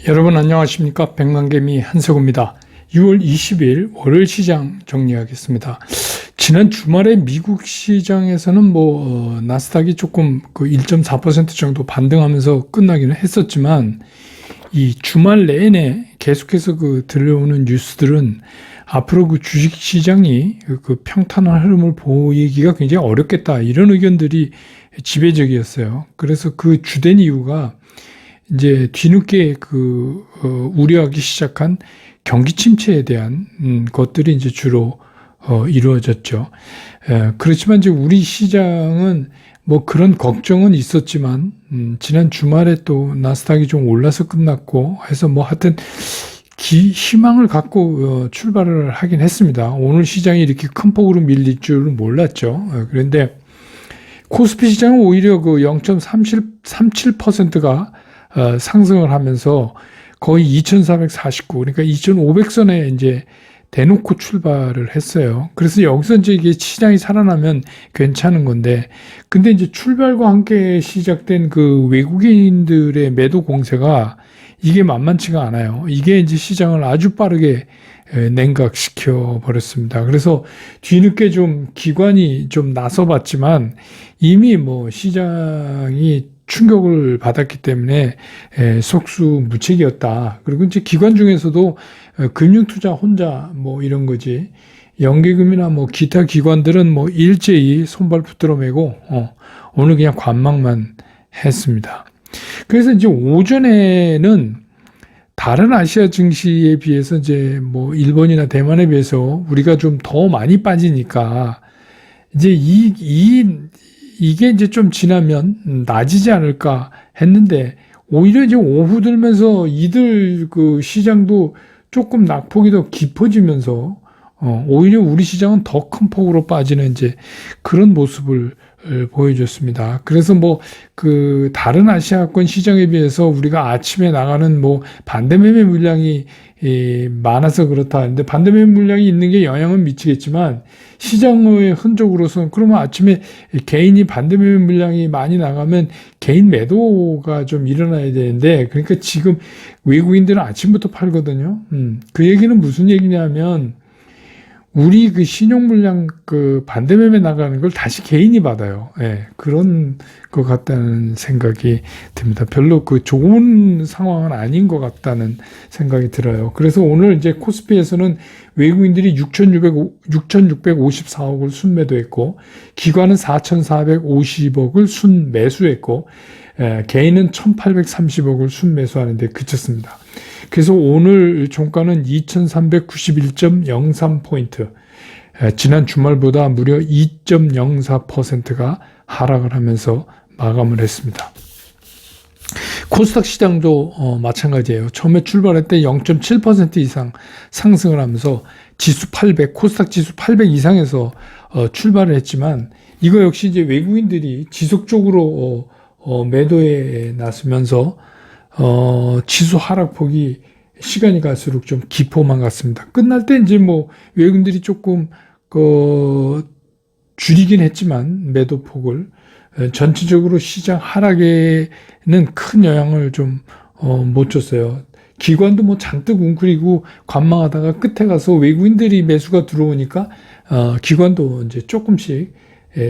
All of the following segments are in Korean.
여러분 안녕하십니까? 백만개미 한석우입니다. 6월 20일 월요일 시장 정리하겠습니다. 지난 주말에 미국 시장에서는 나스닥이 조금 1.4% 정도 반등하면서 끝나기는 했었지만 이 주말 내내 계속해서 들려오는 뉴스들은 앞으로 주식 시장이 평탄한 흐름을 보이기가 굉장히 어렵겠다, 이런 의견들이 지배적이었어요. 그래서 그 주된 이유가 이제 뒤늦게 우려하기 시작한 경기 침체에 대한 것들이 이제 주로 이루어졌죠. 그렇지만 이제 우리 시장은 그런 걱정은 있었지만 지난 주말에 또 나스닥이 좀 올라서 끝났고 해서 하여튼 희망을 갖고 출발을 하긴 했습니다. 오늘 시장이 이렇게 큰 폭으로 밀릴 줄은 몰랐죠. 그런데 코스피 시장은 오히려 0.37%가 상승을 하면서 거의 2,449, 그러니까 2,500선에 이제 대놓고 출발을 했어요. 그래서 여기서 이제 이게 시장이 살아나면 괜찮은 건데, 근데 이제 출발과 함께 시작된 외국인들의 매도 공세가 이게 만만치가 않아요. 이게 이제 시장을 아주 빠르게 냉각시켜 버렸습니다. 그래서 뒤늦게 좀 기관이 좀 나서 봤지만 이미 시장이 충격을 받았기 때문에 속수무책이었다. 그리고 이제 기관 중에서도 금융투자 혼자 이런 거지, 연계금이나 기타 기관들은 일제히 손발 붙들어 매고 오늘 그냥 관망만 했습니다. 그래서 이제 오전에는 다른 아시아 증시에 비해서 이제 일본이나 대만에 비해서 우리가 좀 더 많이 빠지니까 이제 이게 이제 좀 지나면 낮아지지 않을까 했는데, 오히려 이제 오후 들면서 이들 시장도 조금 낙폭이 더 깊어지면서 오히려 우리 시장은 더 큰 폭으로 빠지는 이제 그런 모습을 보여줬습니다. 그래서 다른 아시아권 시장에 비해서 우리가 아침에 나가는 반대 매매 물량이 많아서 그렇다. 근데 반대 매매 물량이 있는 게 영향은 미치겠지만 시장의 흔적으로서는, 그러면 아침에 개인이 반대 매매 물량이 많이 나가면 개인 매도가 좀 일어나야 되는데, 그러니까 지금 외국인들은 아침부터 팔거든요. 그 얘기는 무슨 얘기냐면, 우리 신용 물량 반대 매매 나가는 걸 다시 개인이 받아요. 그런 것 같다는 생각이 듭니다. 별로 좋은 상황은 아닌 것 같다는 생각이 들어요. 그래서 오늘 이제 코스피에서는 외국인들이 6,654억을 순매도했고, 기관은 4,450억을 순매수했고, 개인은 1,830억을 순매수하는데 그쳤습니다. 그래서 오늘 종가는 2,391.03포인트, 지난 주말보다 무려 2.04%가 하락을 하면서 마감을 했습니다. 코스닥 시장도 마찬가지예요. 처음에 출발할 때 0.7% 이상 상승을 하면서 지수 800, 코스닥 지수 800 이상에서 출발을 했지만, 이거 역시 이제 외국인들이 지속적으로 매도에 나서면서 지수 하락폭이 시간이 갈수록 좀 깊어만 갔습니다. 끝날 때 이제 외국인들이 조금 줄이긴 했지만 매도폭을, 전체적으로 시장 하락에는 큰 영향을 좀 못 줬어요. 기관도 잔뜩 웅크리고 관망하다가 끝에 가서 외국인들이 매수가 들어오니까 기관도 이제 조금씩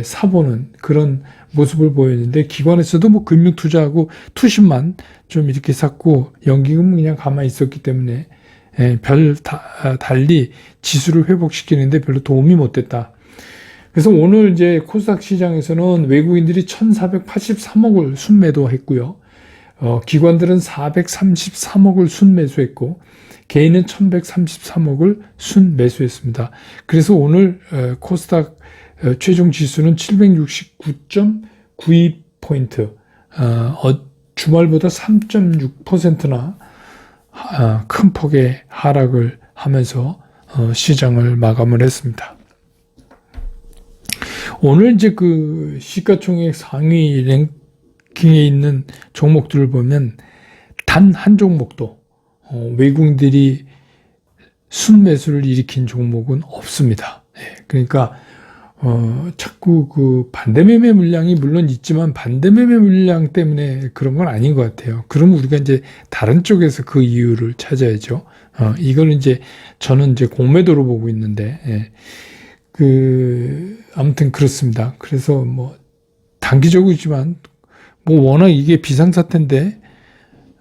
사보는 그런 모습을 보였는데, 기관에서도 금융 투자하고 투신만 좀 이렇게 샀고 연기금은 그냥 가만히 있었기 때문에 달리 지수를 회복시키는데 별로 도움이 못 됐다. 그래서 오늘 이제 코스닥 시장에서는 외국인들이 1,483억을 순매도했고요. 기관들은 433억을 순매수했고, 개인은 1,133억을 순매수했습니다. 그래서 오늘 코스닥 최종 지수는 769.92포인트, 주말보다 3.6%나 큰 폭의 하락을 하면서 시장을 마감을 했습니다. 오늘 이제 시가총액 상위 랭킹에 있는 종목들을 보면 단 한 종목도 외국인들이 순매수를 일으킨 종목은 없습니다. 그러니까 자꾸 그 반대매매 물량이 물론 있지만 반대매매 물량 때문에 그런 건 아닌 것 같아요. 그럼 우리가 이제 다른 쪽에서 그 이유를 찾아야죠. 이걸 이제 저는 이제 공매도로 보고 있는데, 예. 아무튼 그렇습니다. 그래서 뭐 단기적이지만 뭐 워낙 이게 비상사태인데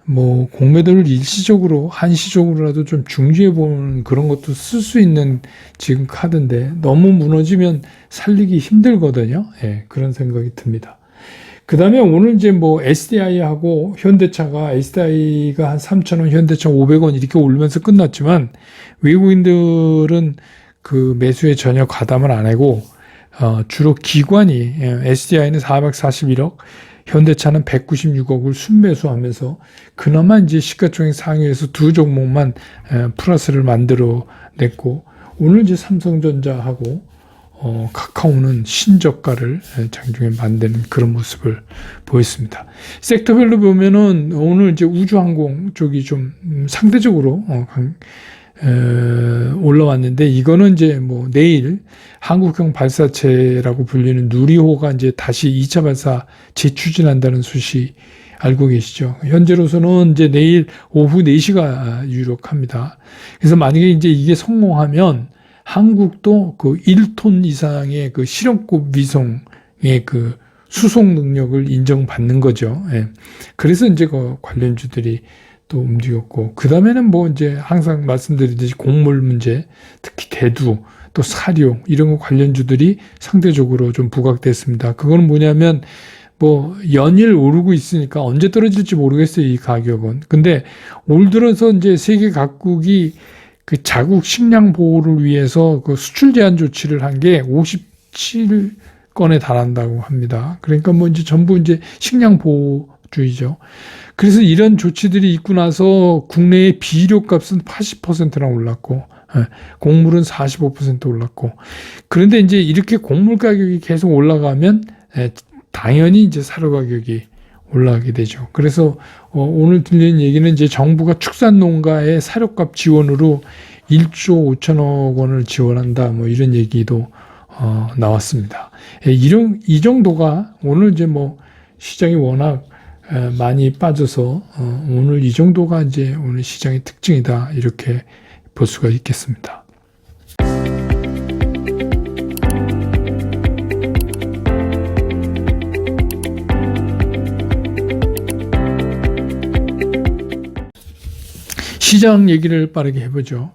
뭐 공매도를 일시적으로 한시적으로라도 좀 중지해 보는 그런 것도 쓸 수 있는 지금 카드인데 너무 무너지면 살리기 힘들거든요. 예, 그런 생각이 듭니다. 그 다음에 오늘 이제 뭐 SDI하고 현대차가 SDI가 한 3,000원, 현대차 500원 이렇게 오르면서 끝났지만 외국인들은 그 매수에 전혀 가담을 안 하고 주로 기관이 SDI는 441억, 현대차는 196억을 순매수하면서 그나마 이제 시가총액 상위에서 두 종목만 플러스를 만들어 냈고 오늘 이제 삼성전자하고 카카오는 신저가를 장중에 만드는 그런 모습을 보였습니다. 섹터별로 보면은 오늘 이제 우주항공 쪽이 좀 상대적으로 올라왔는데 이거는 이제 뭐 내일 한국형 발사체라고 불리는 누리호가 이제 다시 2차 발사 재추진한다는 소식 알고 계시죠? 현재로서는 이제 내일 오후 4시가 유력합니다. 그래서 만약에 이제 이게 성공하면 한국도 그 1톤 이상의 그 실험급 위성의 그 수송 능력을 인정받는 거죠. 예. 그래서 이제 그 관련주들이 또 움직였고, 그 다음에는 뭐 이제 항상 말씀드리듯이 곡물 문제, 특히 대두, 또 사료, 이런 거 관련주들이 상대적으로 좀 부각됐습니다. 그거는 뭐냐면, 뭐, 연일 오르고 있으니까 언제 떨어질지 모르겠어요, 이 가격은. 근데 올 들어서 이제 세계 각국이 그 자국 식량 보호를 위해서 그 수출 제한 조치를 한 게 57건에 달한다고 합니다. 그러니까 뭐 이제 전부 이제 식량 보호주의죠. 그래서 이런 조치들이 있고 나서 국내의 비료값은 80%나 올랐고, 곡물은 45% 올랐고, 그런데 이제 이렇게 곡물 가격이 계속 올라가면 당연히 이제 사료 가격이 올라가게 되죠. 그래서 오늘 들린 얘기는 이제 정부가 축산 농가의 사료값 지원으로 1조 5천억 원을 지원한다. 뭐 이런 얘기도 나왔습니다. 이 정도가 오늘 이제 뭐 시장이 워낙 많이 빠져서 오늘 이 정도가 이제 오늘 시장의 특징이다. 이렇게 볼 수가 있겠습니다. 시장 얘기를 빠르게 해보죠.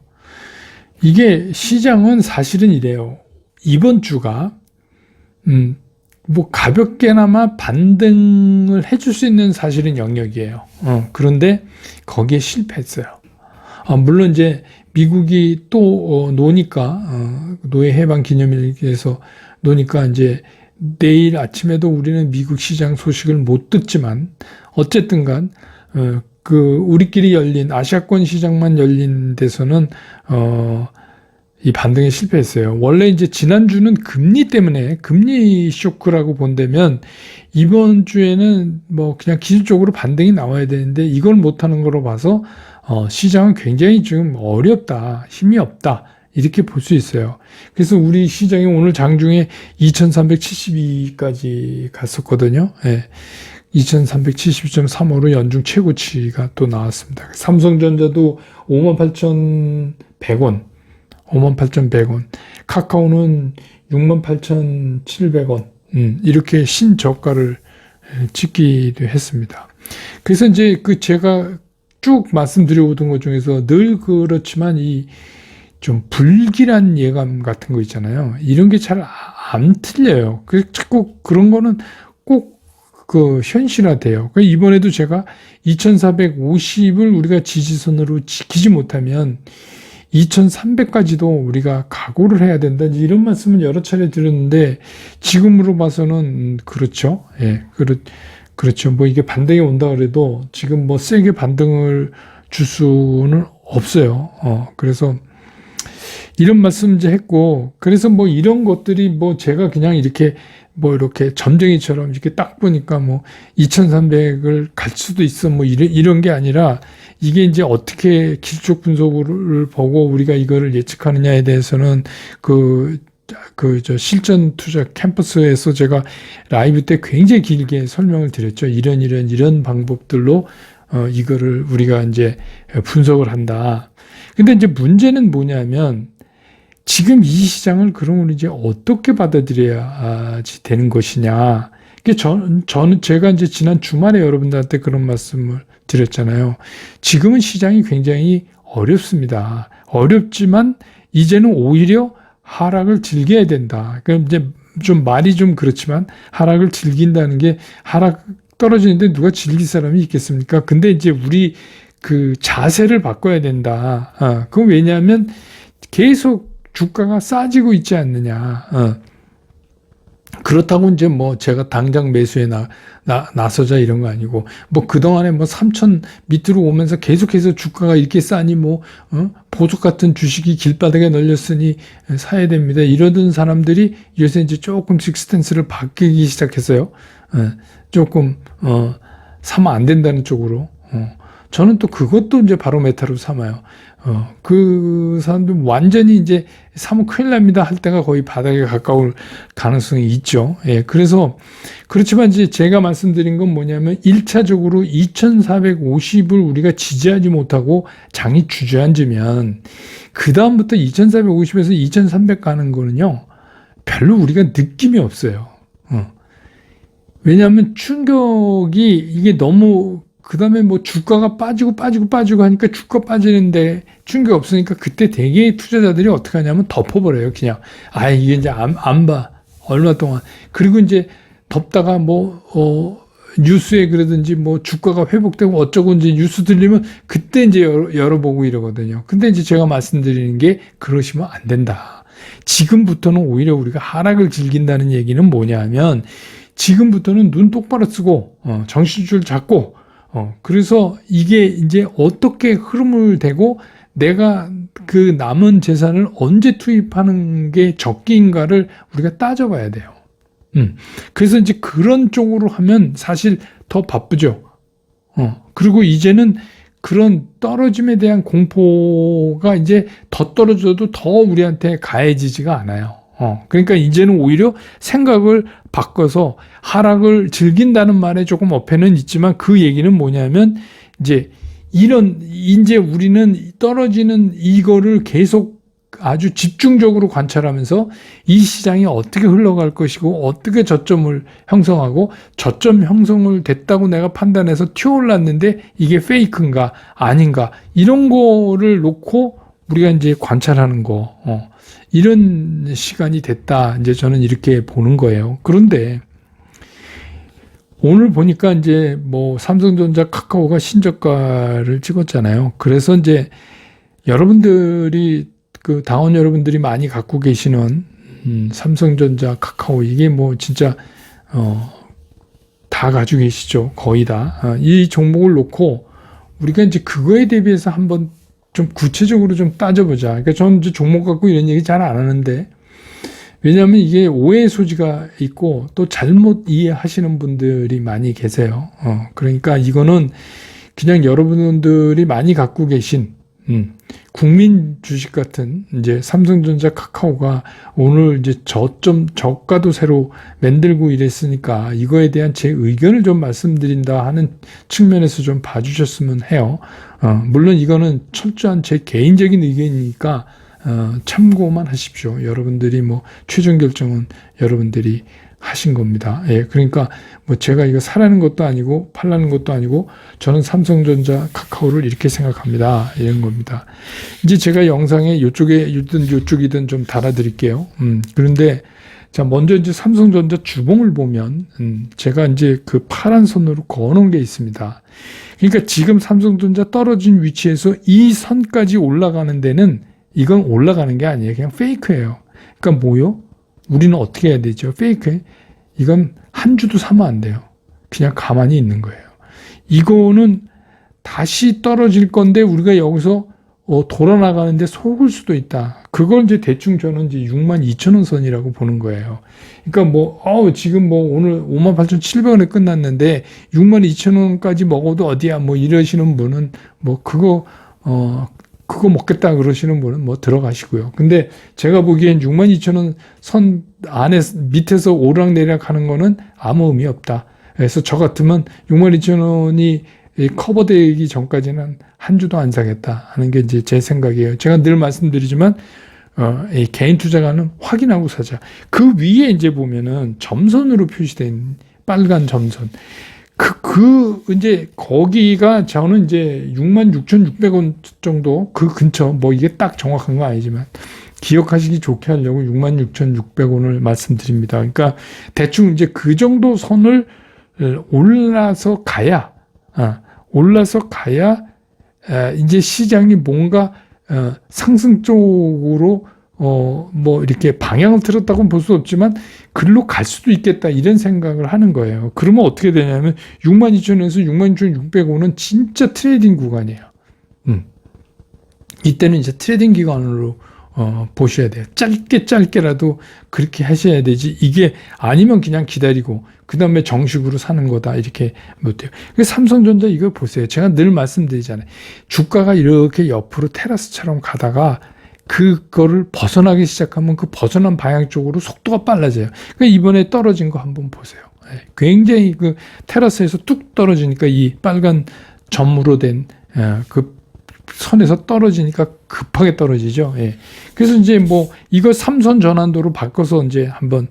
이게 시장은 사실은 이래요. 이번 주가 뭐 가볍게나마 반등을 해줄 수 있는 사실은 영역이에요. 그런데 거기에 실패했어요. 물론 이제 미국이 또 노니까 노예 해방 기념일에서 노니까 이제 내일 아침에도 우리는 미국 시장 소식을 못 듣지만 어쨌든간 우리끼리 열린 아시아권 시장만 열린 데서는 이 반등에 실패했어요. 원래 이제 지난주는 금리 때문에 금리 쇼크라고 본다면 이번 주에는 뭐 그냥 기술적으로 반등이 나와야 되는데 이걸 못하는 거로 봐서 시장은 굉장히 지금 어렵다, 힘이 없다 이렇게 볼 수 있어요. 그래서 우리 시장이 오늘 장중에 2372까지 갔었거든요. 예. 2370.35로 연중 최고치가 또 나왔습니다. 삼성전자도 58,100원, 58,100원. 카카오는 68,700원. 이렇게 신저가를 찍기도 했습니다. 그래서 이제 제가 쭉 말씀드려오던 것 중에서 늘 그렇지만 이 좀 불길한 예감 같은 거 있잖아요. 이런 게 잘 안 틀려요. 그래서 자꾸 그런 거는 꼭 현실화돼요. 이번에도 제가 2450을 우리가 지지선으로 지키지 못하면 2300까지도 우리가 각오를 해야 된다. 이런 말씀은 여러 차례 드렸는데 지금으로 봐서는 그렇죠. 예, 그렇죠. 뭐 이게 반등이 온다 그래도 지금 뭐 세게 반등을 줄 수는 없어요. 그래서 이런 말씀 이제 했고, 그래서 뭐 이런 것들이 뭐 제가 그냥 이렇게 점쟁이처럼 이렇게 딱 보니까 뭐 2300을 갈 수도 있어 뭐 이런 게 아니라 이게 이제 어떻게 기술적 분석을 보고 우리가 이거를 예측하느냐에 대해서는 실전 투자 캠퍼스에서 제가 라이브 때 굉장히 길게 설명을 드렸죠. 이런 방법들로 이거를 우리가 이제 분석을 한다. 근데 이제 문제는 뭐냐면 지금 이 시장을 그러면 이제 어떻게 받아들여야지 되는 것이냐. 저는 제가 이제 지난 주말에 여러분들한테 그런 말씀을 드렸잖아요. 지금은 시장이 굉장히 어렵습니다. 어렵지만 이제는 오히려 하락을 즐겨야 된다. 그러니까 이제 좀 말이 좀 그렇지만 하락을 즐긴다는 게 하락 떨어지는데 누가 즐길 사람이 있겠습니까? 근데 이제 우리 그 자세를 바꿔야 된다. 그건 왜냐하면 계속 주가가 싸지고 있지 않느냐. 그렇다고 이제 뭐 제가 당장 매수에 나서자 이런 거 아니고 뭐 그동안에 뭐 3천 밑으로 오면서 계속해서 주가가 이렇게 싸니 뭐 보석 같은 주식이 길바닥에 널렸으니 사야 됩니다. 이러던 사람들이 요새 이제 조금씩 스탠스를 바뀌기 시작했어요. 조금 사면 안 된다는 쪽으로. 저는 또 그것도 이제 바로메타로 삼아요. 그 사람들 완전히 이제 사면 큰일 납니다 할 때가 거의 바닥에 가까울 가능성이 있죠. 예, 그래서 그렇지만 이제 제가 말씀드린 건 뭐냐면 1차적으로 2450을 우리가 지지하지 못하고 장이 주저앉으면 그 다음부터 2450에서 2300 가는 거는요 별로 우리가 느낌이 없어요. 왜냐하면 충격이 이게 너무 그 다음에 뭐 주가가 빠지고 하니까 주가 빠지는데 충격 없으니까 그때 되게 투자자들이 어떻게 하냐면 덮어버려요. 그냥. 이게 이제 안 봐. 얼마 동안. 그리고 이제 덮다가 뉴스에 그러든지 뭐 주가가 회복되고 어쩌고 이제 뉴스 들리면 그때 이제 열어보고 이러거든요. 근데 이제 제가 말씀드리는 게 그러시면 안 된다. 지금부터는 오히려 우리가 하락을 즐긴다는 얘기는 뭐냐 하면 지금부터는 눈 똑바로 쓰고, 정신줄 잡고, 그래서 이게 이제 어떻게 흐름을 대고 내가 그 남은 재산을 언제 투입하는 게 적기인가를 우리가 따져봐야 돼요. 그래서 이제 그런 쪽으로 하면 사실 더 바쁘죠. 그리고 이제는 그런 떨어짐에 대한 공포가 이제 더 떨어져도 더 우리한테 가해지지가 않아요. 그러니까 이제는 오히려 생각을 바꿔서 하락을 즐긴다는 말에 조금 어폐는 있지만 그 얘기는 뭐냐면 이제 이제 우리는 떨어지는 이거를 계속 아주 집중적으로 관찰하면서 이 시장이 어떻게 흘러갈 것이고 어떻게 저점을 형성하고 저점 형성을 됐다고 내가 판단해서 튀어올랐는데 이게 페이크인가 아닌가 이런 거를 놓고 우리가 이제 관찰하는 거, 이런 시간이 됐다. 이제 저는 이렇게 보는 거예요. 그런데 오늘 보니까 이제 뭐 삼성전자 카카오가 신저가를 찍었잖아요. 그래서 이제 여러분들이 그 당원 여러분들이 많이 갖고 계시는 삼성전자 카카오 이게 뭐 진짜 다 가지고 계시죠. 거의 다. 이 종목을 놓고 우리가 이제 그거에 대비해서 한번 좀 구체적으로 좀 따져보자. 그러니까 저는 이제 종목 갖고 이런 얘기 잘 안 하는데, 왜냐하면 이게 오해의 소지가 있고 또 잘못 이해하시는 분들이 많이 계세요. 그러니까 이거는 그냥 여러분들이 많이 갖고 계신, 국민 주식 같은 이제 삼성전자 카카오가 오늘 이제 저가도 새로 만들고 이랬으니까 이거에 대한 제 의견을 좀 말씀드린다 하는 측면에서 좀 봐주셨으면 해요. 물론 이거는 철저한 제 개인적인 의견이니까 참고만 하십시오. 여러분들이 뭐 최종 결정은 여러분들이 하신 겁니다. 예, 그러니까 뭐 제가 이거 사라는 것도 아니고 팔라는 것도 아니고 저는 삼성전자 카카오를 이렇게 생각합니다. 이런 겁니다. 이제 제가 영상에 요쪽이든 좀 달아드릴게요. 그런데 자, 먼저 이제 삼성전자 주봉을 보면 제가 이제 그 파란 선으로 그어놓은 게 있습니다. 그러니까 지금 삼성전자 떨어진 위치에서 이 선까지 올라가는 데는 이건 올라가는 게 아니에요. 그냥 페이크예요. 그러니까 뭐요? 우리는 어떻게 해야 되죠? 페이크에 이건 한 주도 사면 안 돼요. 그냥 가만히 있는 거예요. 이거는 다시 떨어질 건데 우리가 여기서 돌아 나가는데 속을 수도 있다. 그걸 이제 대충 저는 이제 62,000원 선이라고 보는 거예요. 그러니까 뭐 지금 뭐 오늘 58,700원에 끝났는데 62,000원까지 먹어도 어디야 뭐 이러시는 분은 뭐 그거 그거 먹겠다 그러시는 분은 뭐 들어가시고요. 근데 제가 보기엔 62,000원 선 안에 밑에서 오르락내리락 하는 거는 아무 의미 없다. 그래서 저 같으면 62,000원이 커버되기 전까지는 한 주도 안 사겠다 하는 게 이제 제 생각이에요. 제가 늘 말씀드리지만 이 개인 투자가는 확인하고 사자. 그 위에 이제 보면은 점선으로 표시된 빨간 점선. 이제 거기가 저는 이제 66,600원 정도 그 근처 뭐 이게 딱 정확한 건 아니지만 기억하시기 좋게 하려고 66,600원을 말씀드립니다. 그러니까 대충 이제 그 정도 선을 올라서 가야 이제 시장이 뭔가 상승 쪽으로 뭐 이렇게 방향을 틀었다고는 볼 수 없지만 글로 갈 수도 있겠다 이런 생각을 하는 거예요. 그러면 어떻게 되냐면 62,000원에서 66,600원은 진짜 트레이딩 구간이에요. 이때는 이제 트레이딩 기간으로 보셔야 돼요. 짧게라도 그렇게 하셔야 되지. 이게 아니면 그냥 기다리고 그 다음에 정식으로 사는 거다 이렇게 못해요. 삼성전자 이거 보세요. 제가 늘 말씀드리잖아요. 주가가 이렇게 옆으로 테라스처럼 가다가 그거를 벗어나기 시작하면 그 벗어난 방향 쪽으로 속도가 빨라져요. 그러니까 이번에 떨어진 거 한번 보세요. 굉장히 그 테라스에서 뚝 떨어지니까 이 빨간 점으로 된 그 선에서 떨어지니까 급하게 떨어지죠. 그래서 이제 뭐 이거 삼선 전환도로 바꿔서 이제 한번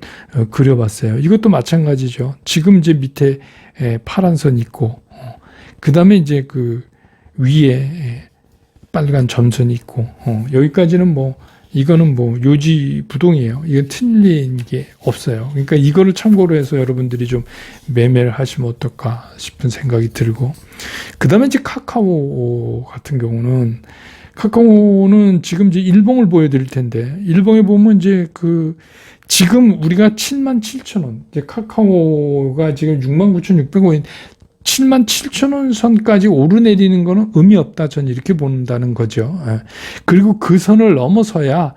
그려봤어요. 이것도 마찬가지죠. 지금 이제 밑에 파란 선 있고 그 다음에 이제 그 위에 빨간 점선이 있고 여기까지는 뭐 이거는 뭐 요지부동이에요. 이건 틀린 게 없어요. 그러니까 이거를 참고로 해서 여러분들이 좀 매매를 하시면 어떨까 싶은 생각이 들고 그 다음에 이제 카카오 같은 경우는 카카오는 지금 이제 일봉을 보여드릴 텐데 일봉에 보면 이제 그 지금 우리가 77,000원 이제 카카오가 지금 69,600원 77,000원 선까지 오르내리는 거는 의미 없다. 전 이렇게 본다는 거죠. 그리고 그 선을 넘어서야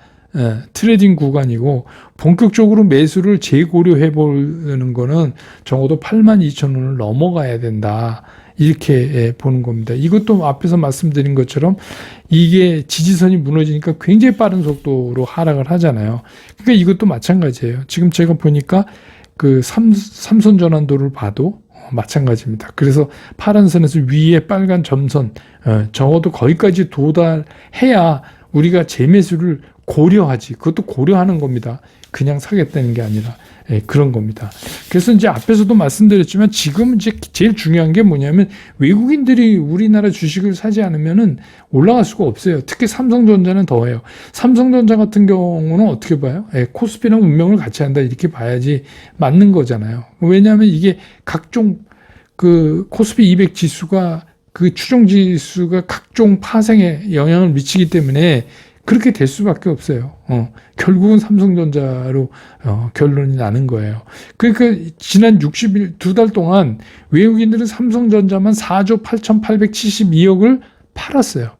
트레이딩 구간이고 본격적으로 매수를 재고려해 보는 거는 적어도 82,000원을 넘어가야 된다. 이렇게 보는 겁니다. 이것도 앞에서 말씀드린 것처럼 이게 지지선이 무너지니까 굉장히 빠른 속도로 하락을 하잖아요. 그러니까 이것도 마찬가지예요. 지금 제가 보니까 그 삼선 전환도를 봐도 마찬가지입니다. 그래서 파란 선에서 위에 빨간 점선 적어도 거기까지 도달해야 우리가 재매수를 고려하지. 그것도 고려하는 겁니다. 그냥 사겠다는 게 아니라 그런 겁니다. 그래서 이제 앞에서도 말씀드렸지만 지금 이제 제일 중요한 게 뭐냐면 외국인들이 우리나라 주식을 사지 않으면은 올라갈 수가 없어요. 특히 삼성전자는 더해요. 삼성전자 같은 경우는 어떻게 봐요? 코스피랑 운명을 같이 한다 이렇게 봐야지 맞는 거잖아요. 왜냐하면 이게 각종 그 코스피 200 지수가 그 추종 지수가 각종 파생에 영향을 미치기 때문에 그렇게 될 수밖에 없어요. 결국은 삼성전자로 결론이 나는 거예요. 그러니까 지난 60일 두 달 동안 외국인들은 삼성전자만 4조 8,872억을 팔았어요.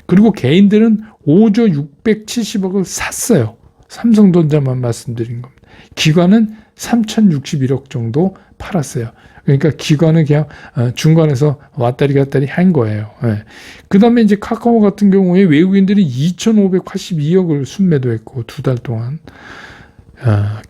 그리고 개인들은 5조 670억을 샀어요. 삼성전자만 말씀드린 겁니다. 기관은 3,061억 정도 팔았어요. 그러니까 기관은 그냥 중간에서 왔다리 갔다리 한 거예요. 그 다음에 이제 카카오 같은 경우에 외국인들이 2,582억을 순매도했고 두 달 동안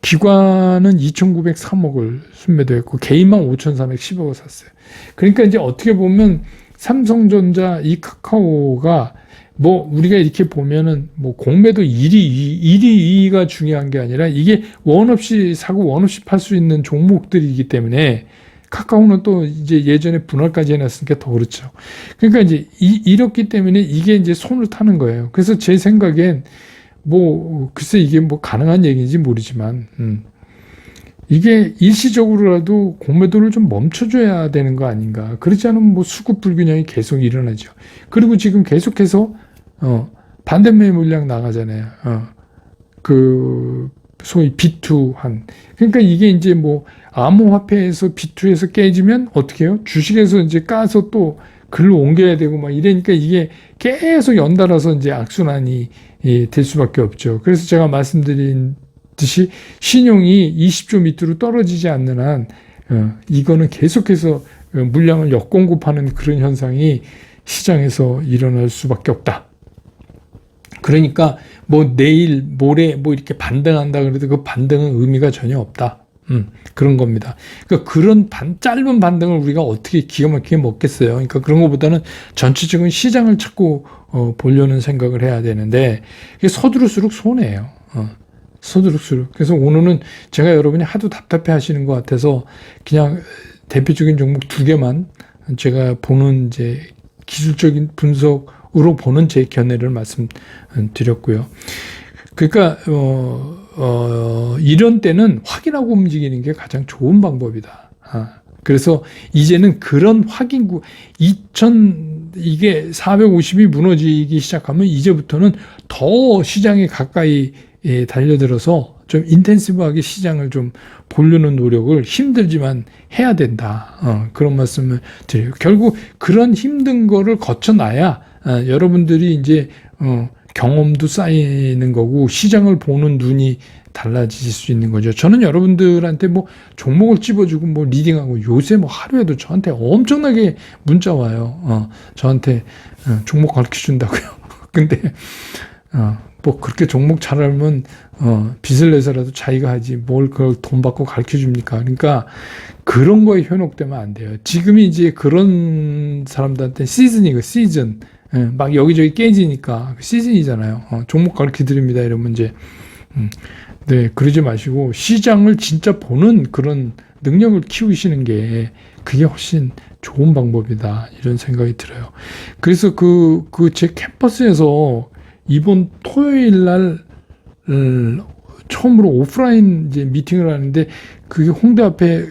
기관은 2,903억을 순매도했고 개인만 5,310억을 샀어요. 그러니까 이제 어떻게 보면 삼성전자 이 카카오가 뭐 우리가 이렇게 보면은 뭐 공매도 1위, 2위가 중요한 게 아니라 이게 원 없이 사고 원 없이 팔 수 있는 종목들이기 때문에 카카오는 또 이제 예전에 분할까지 해놨으니까 더 그렇죠. 그러니까 이제 이렇기 때문에 이게 이제 손을 타는 거예요. 그래서 제 생각엔 뭐 글쎄 이게 뭐 가능한 얘기인지 모르지만 이게 일시적으로라도 공매도를 좀 멈춰줘야 되는 거 아닌가. 그렇지 않으면 뭐 수급 불균형이 계속 일어나죠. 그리고 지금 계속해서 반대매 물량 나가잖아요. 그 소위 B2한. 그러니까 이게 이제 뭐 암호화폐에서 B2에서 깨지면 어떻게 해요? 주식에서 이제 까서 또 글로 옮겨야 되고 막 이러니까 이게 계속 연달아서 이제 악순환이 될 수밖에 없죠. 그래서 제가 말씀드린 듯이 신용이 20조 밑으로 떨어지지 않는 한 이거는 계속해서 물량을 역공급하는 그런 현상이 시장에서 일어날 수밖에 없다. 그러니까 뭐 내일 모레 뭐 이렇게 반등한다 그래도 그 반등은 의미가 전혀 없다. 그런 겁니다. 그러니까 그런 짧은 반등을 우리가 어떻게 기가 막히게 먹겠어요. 그러니까 그런 것보다는 전체적인 시장을 자꾸 보려는 생각을 해야 되는데 이게 서두를수록 손해예요. 서두를수록. 그래서 오늘은 제가 여러분이 하도 답답해 하시는 것 같아서 그냥 대표적인 종목 2개만 제가 보는 이제 기술적인 분석으로 보는 제 견해를 말씀드렸고요. 그러니까 이런 때는 확인하고 움직이는 게 가장 좋은 방법이다. 그래서 이제는 그런 확인구 이게 450이 무너지기 시작하면 이제부터는 더 시장에 가까이 달려들어서 좀 인텐시브하게 시장을 좀 보려는 노력을 힘들지만 해야 된다. 그런 말씀을 드려요. 결국 그런 힘든 거를 거쳐놔야 여러분들이 이제 경험도 쌓이는 거고 시장을 보는 눈이 달라질 수 있는 거죠. 저는 여러분들한테 뭐 종목을 찝어주고 뭐 리딩하고 요새 뭐 하루에도 저한테 엄청나게 문자 와요. 저한테 종목 가르쳐 준다고요. 근데 뭐 그렇게 종목 잘 알면 빚을 내서라도 자기가 하지 뭘 그걸 돈 받고 가르쳐 줍니까? 그러니까 그런 거에 현혹되면 안 돼요. 지금이 이제 그런 사람들한테 시즌이고 시즌. 막 여기저기 깨지니까 시즌이잖아요. 종목 가르쳐 드립니다. 이러면 이제 네, 그러지 마시고 시장을 진짜 보는 그런 능력을 키우시는 게 그게 훨씬 좋은 방법이다. 이런 생각이 들어요. 그래서 제 캠퍼스에서 이번 토요일 날 처음으로 오프라인 이제 미팅을 하는데 그게 홍대 앞에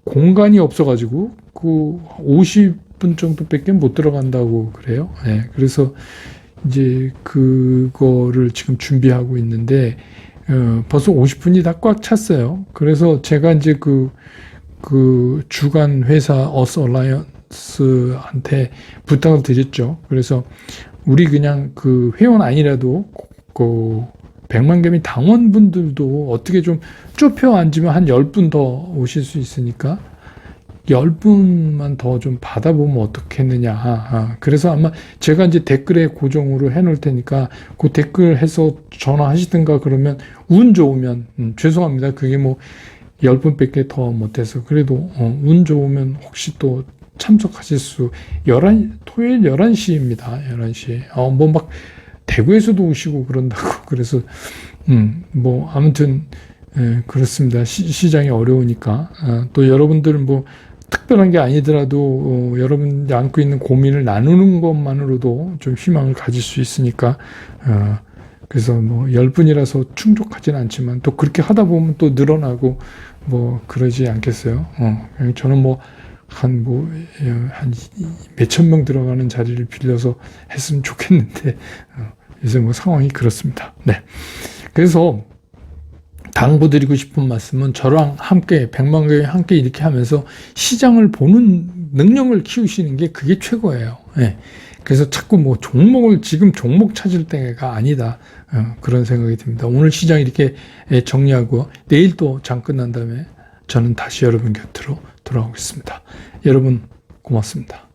공간이 없어가지고 50분 정도밖에 못 들어간다고 그래요. 네, 그래서 이제 그거를 지금 준비하고 있는데 벌써 50분이 다 꽉 찼어요. 그래서 제가 이제 그 주간 회사 어스 얼라이언스한테 부탁을 드렸죠. 그래서 우리 그냥 그 회원 아니라도 100만 개미 당원분들도 어떻게 좀 좁혀 앉으면 한 10분 더 오실 수 있으니까 10분만 더 좀 받아보면 어떻겠느냐. 그래서 아마 제가 이제 댓글에 고정으로 해놓을 테니까 그 댓글 해서 전화하시든가 그러면 운 좋으면, 죄송합니다. 그게 뭐 10분밖에 더 못해서. 그래도, 운 좋으면 혹시 또 참석하실 토요일 11시입니다. 11시에. 뭐 막 대구에서도 오시고 그런다고. 그래서, 뭐 아무튼, 그렇습니다. 시장이 어려우니까. 또 여러분들은 뭐 특별한 게 아니더라도 여러분이 안고 있는 고민을 나누는 것만으로도 좀 희망을 가질 수 있으니까 그래서 뭐 10분이라서 충족하진 않지만 또 그렇게 하다 보면 또 늘어나고 뭐 그러지 않겠어요. 저는 뭐 한 몇천 명 들어가는 자리를 빌려서 했으면 좋겠는데 요새 뭐 상황이 그렇습니다. 네. 그래서 당부드리고 싶은 말씀은 저랑 함께 100만 개에 함께 이렇게 하면서 시장을 보는 능력을 키우시는 게 그게 최고예요. 네. 그래서 자꾸 뭐 지금 종목 찾을 때가 아니다. 그런 생각이 듭니다. 오늘 시장 이렇게 정리하고 내일 또 장 끝난 다음에 저는 다시 여러분 곁으로 돌아오겠습니다. 여러분 고맙습니다.